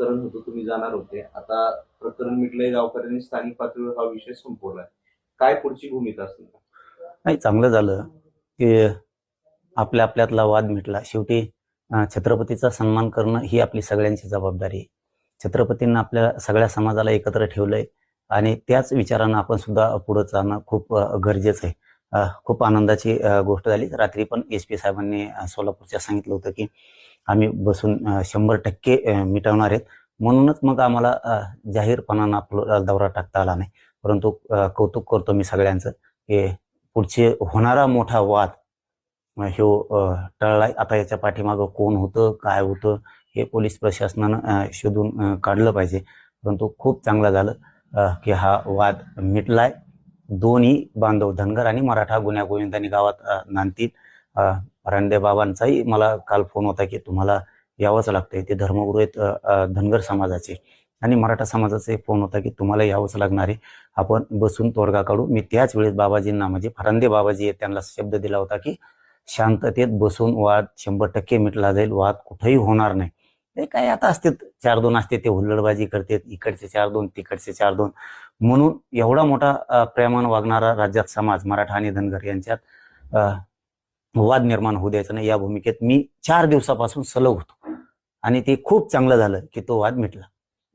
प्रकरण होतं, तुम्ही जाणार होते. आता प्रकरण मिटलंय, गावकऱ्यांनी स्थानिक पातळीवर हा विषय संपवलाय. काय पुढची भूमिका असेल? नाही, चांगलं झालं की आपल्या आपल्यातला वाद मिटला. शेवटी छत्रपतीचा सन्मान करणं ही आपली सगळ्यांची जबाबदारी आहे. छत्रपतींना आपल्या सगळ्या समाजाला एकत्र ठेवलंय आणि त्याच विचारानं आपण सुद्धा पुढे जाणं खूप गरजेचं आहे. खूप आनंदाची गोष्ट झाली. रात्री पण SP साहेबांनी सोलापूरच्या सांगितलं होतं की आम्ही बसून 100% मिटवणार आहेत. म्हणूनच मग आम्हाला जाहीरपणानं आपला दौरा टाकता आला नाही. परंतु कौतुक करतो मी सगळ्यांचं की पुढचे होणारा मोठा वाद ह्यो टळलाय. आता याच्या पाठीमागं कोण होतं, काय होतं हे पोलीस प्रशासनानं शोधून काढलं पाहिजे. परंतु खूप चांगलं झालं की हा वाद मिटलाय. दोन्ही बांधव धनगर आणि मराठा गुन्ह्या गोविंदांनी गावात नांदतील. रांदे बाबांचाही मला काल फोन होता की तुम्हाला यावंच लागतंय. ते धर्मगुरू आहेत धनगर समाजाचे, आणि मराठा समाजाचा एक फोन होता की तुम्हाला यावंच लागणार आहे, आपण बसून तोडगा काढू. मी त्याच वेळेस बाबाजींना, म्हणजे फरांदे बाबाजी आहेत, त्यांना शब्द दिला होता की शांततेत बसून वाद 100% मिटला जाईल, वाद कुठेही होणार नाही. ते काय आता असते 4-2 असते, ते हुल्लडबाजी करतात, इकडचे 4-2 तिकडचे 4-2. म्हणून एवढा मोठा प्रेमानं वागणारा राज्यात समाज मराठा आणि धनगर यांच्यात वाद निर्माण होऊ द्यायचा नाही, या भूमिकेत मी 4 दिवसापासून सलग होतो. आणि ते खूप चांगलं झालं की तो वाद मिटला.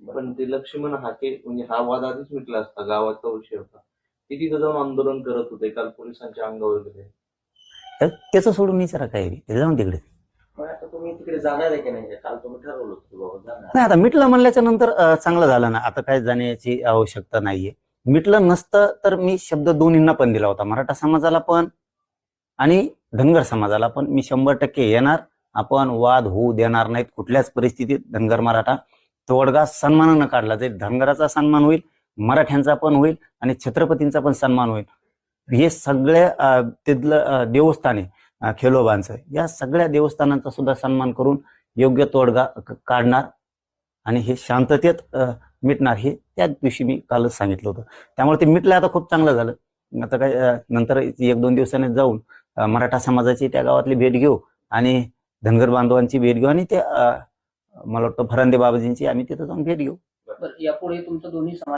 पण ते लक्ष्मण हाके, म्हणजे हा वाद आधीच मिटला असता, गावाचा विषय होता. ते तिथं जाऊन आंदोलन करत होते, काल पोलिसांच्या अंगावर गेले. त्याचं सोडून विचारा काय जाऊन तिकडे. आता तुम्ही तिकडे जाणार आहे की नाही? काल तुम्ही ठरवलं होतं बाबा जाणार. नाही, आता मिटलं म्हणल्याच्या नंतर चांगलं झालं ना, आता काय जाण्याची आवश्यकता नाहीये. मिटलं नसतं तर मी शब्द दोन्हींना पण दिला होता, मराठा समाजाला पण आणि धनगर समाजाला पण. मी 100% येणार, आपण वाद होऊ देणार नाहीत कुठल्याच परिस्थितीत. धनगर मराठा तोडगा सन्मानानं काढला जाईल. धनगराचा सन्मान होईल, मराठ्यांचा पण होईल आणि छत्रपतींचा पण सन्मान होईल. हे सगळ्या तिथलं देवस्थान आहे खेलोबांचं, या सगळ्या देवस्थानांचा सुद्धा सन्मान करून योग्य तोडगा काढणार आणि हे शांततेत मिटणार, हे त्याच दिवशी मी कालच सांगितलं होतं. त्यामुळे ते मिटलं, आता खूप चांगलं झालं. आता काय नंतर 1-2 दिवसांनी जाऊन मराठा समाजाची त्या गावातली भेट घेऊ आणि धनगर बांधवांची भेट घेऊ आणि ते मला वाटतं फरांदे बाबाजींची आम्ही तिथं जाऊन भेट घेऊ. यापुढे तुमचं दोन्ही समाज